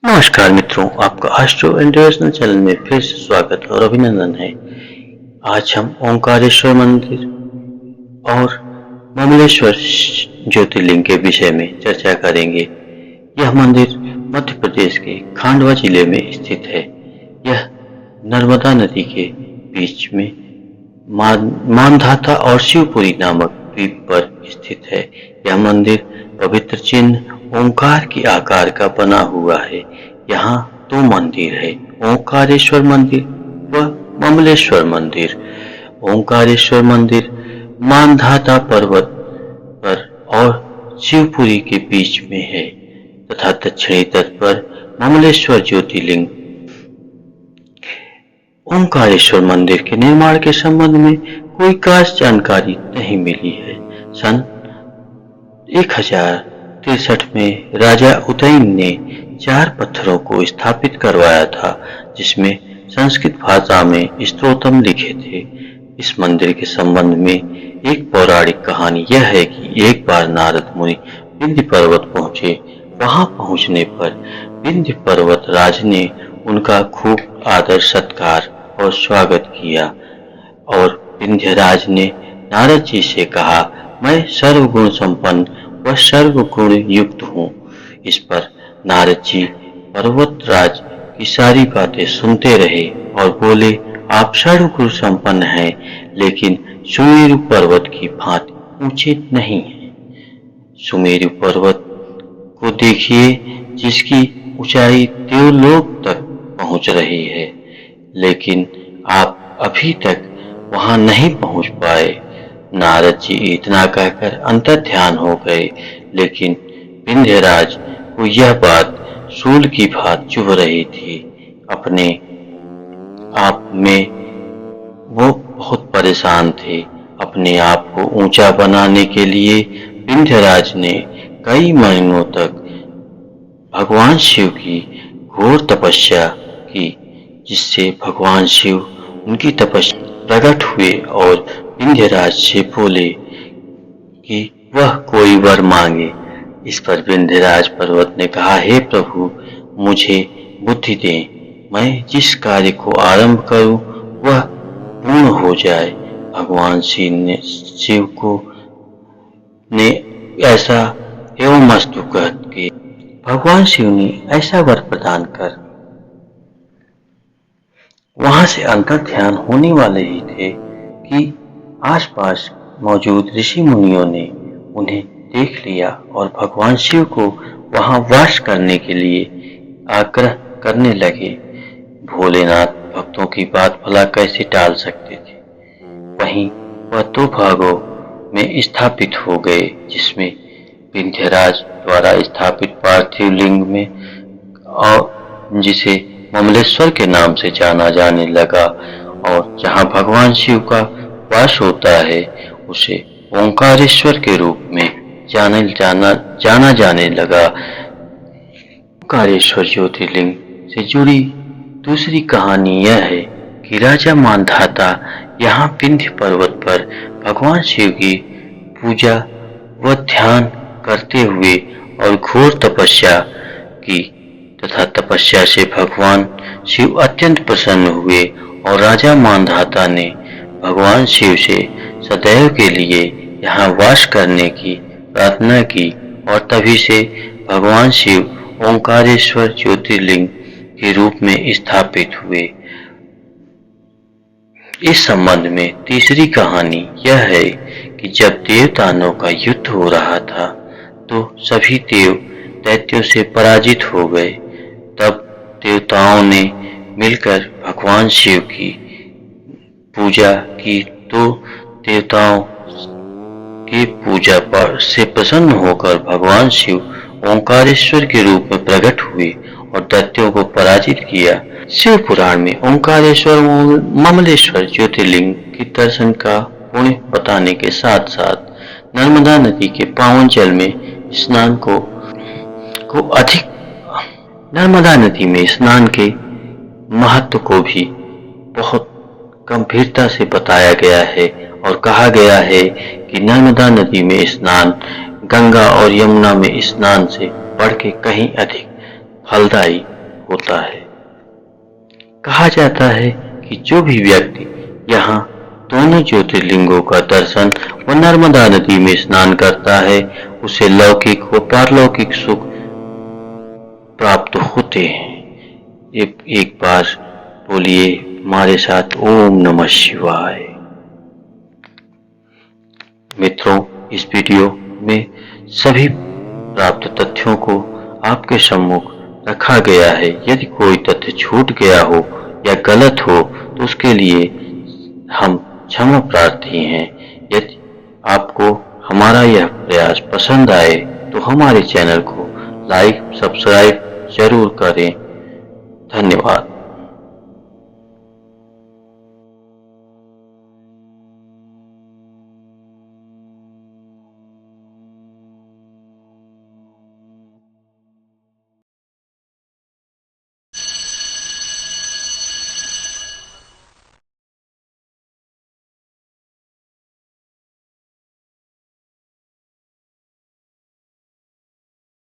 नमस्कार मित्रों, आपका एस्ट्रो इंटरनेशनल चैनल में फिर से स्वागत और अभिनंदन है। आज हम ओंकारेश्वर मंदिर और ममलेश्वर ज्योतिर्लिंग के विषय में चर्चा करेंगे। यह मंदिर मध्य प्रदेश के खांडवा जिले में स्थित है। यह नर्मदा नदी के बीच में मानधाता और शिवपुरी नामक द्वीप पर स्थित है। यह मंदिर पवित्र चिन्ह ओंकार के आकार का बना हुआ है। यहाँ दो मंदिर है, ओंकारेश्वर मंदिर व ममलेश्वर मंदिर। ओंकारेश्वर मंदिर मानधाता पर्वत पर और शिवपुरी के बीच में है तथा दक्षिणी तट पर ममलेश्वर ज्योतिर्लिंग। ओंकारेश्वर मंदिर के निर्माण के संबंध में कोई खास जानकारी नहीं मिली है। सन 1063 में राजा उदयन ने 4 पत्थरों को स्थापित करवाया था, जिसमें संस्कृत भाषा में स्तोत्रम लिखे थे। इस मंदिर के संबंध में एक पौराणिक कहानी यह है कि एक बार नारद मुनि विंध्य पर्वत पहुंचे। वहां पहुंचने पर विंध्य पर्वत राज ने उनका खूब आदर सत्कार और स्वागत किया और विंध्यराज ने नारद जी से कहा, मैं सर्वगुण संपन्न व सर्वगुण युक्त हूँ। इस पर नारद जी पर्वतराज की सारी बातें सुनते रहे और बोले, आप सर्वगुण संपन्न हैं, लेकिन सुमेरु पर्वत की भांति ऊंचे नहीं हैं। सुमेरु पर्वत को देखिए, जिसकी ऊंचाई देवलोक तक पहुंच रही है, लेकिन आप अभी तक वहां नहीं पहुंच पाए। नारद जी इतना कहकर अंतर्ध्यान हो गए, लेकिन विंध्यराज को यह बात सूल की भांति चुभ रही थी। अपने आप में वो बहुत परेशान थे। अपने आप को ऊंचा बनाने के लिए विंध्यराज ने कई महीनों तक भगवान शिव की घोर तपस्या की, जिससे भगवान शिव उनकी तपस्या प्रकट हुए और विंध्यराज से बोले कि वह कोई वर मांगे। इस पर विंध्यराज पर्वत ने कहा, हे प्रभु, मुझे बुद्धि दें, मैं जिस कार्य को आरंभ करूं वह पूर्ण हो जाए। भगवान शिव को ने ऐसा एवं मस्तु कह के भगवान शिव ने ऐसा वर प्रदान कर वहां से अंतर्ध्यान होने वाले ही थे कि आसपास मौजूद ऋषि मुनियों ने उन्हें देख लिया और भगवान शिव को वहां वास करने के लिए आग्रह करने लगे। भोलेनाथ भक्तों की बात भला कैसे टाल सकते थे। वहीं वह 2 भागों में स्थापित हो गए, जिसमें विंध्यराज द्वारा स्थापित पार्थिव लिंग में और जिसे ममलेश्वर के नाम से जाना जाने लगा, और जहां भगवान शिव का वास होता है उसे ओंकारेश्वर के रूप में जाना जाने लगा। ओंकारेश्वर ज्योतिर्लिंग से जुड़ी दूसरी कहानी यह है कि राजा मानधाता यहाँ विंध्य पर्वत पर भगवान शिव की पूजा व ध्यान करते हुए और घोर तपस्या की तथा तपस्या से भगवान शिव अत्यंत प्रसन्न हुए और राजा मानधाता ने भगवान शिव से सदैव के लिए यहाँ वास करने की प्रार्थना की और तभी से भगवान शिव ओंकारेश्वर ज्योतिर्लिंग के रूप में स्थापित हुए। इस संबंध में तीसरी कहानी यह है कि जब देव दानव का युद्ध हो रहा था तो सभी देव दैत्यों से पराजित हो गए। तब देवताओं ने मिलकर भगवान शिव की पूजा की तो देवताओं की पूजा पर से प्रसन्न होकर भगवान शिव ओंकारेश्वर के रूप में प्रकट हुए और दैत्यों को पराजित किया। शिव पुराण में ओंकारेश्वर ममलेश्वर ज्योतिर्लिंग के दर्शन का पुण्य बताने के साथ साथ नर्मदा नदी के पावन जल में स्नान को अधिक नर्मदा नदी में स्नान के महत्व को भी बहुत गंभीरता से बताया गया है और कहा गया है कि नर्मदा नदी में स्नान गंगा और यमुना में स्नान से बढ़ के कहीं अधिक फलदायी होता है। कहा जाता है कि जो भी व्यक्ति यहाँ दोनों ज्योतिर्लिंगों का दर्शन व नर्मदा नदी में स्नान करता है, उसे लौकिक व पारलौकिक सुख प्राप्त होते हैं। एक बार बोलिए हमारे साथ, ओम नमः शिवाय। मित्रों, इस वीडियो में सभी प्राप्त तथ्यों को आपके सम्मुख रखा गया है। यदि कोई तथ्य छूट गया हो या गलत हो तो उसके लिए हम क्षमा प्रार्थी हैं। यदि आपको हमारा यह प्रयास पसंद आए तो हमारे चैनल को लाइक सब्सक्राइब जरूर करें। धन्यवाद।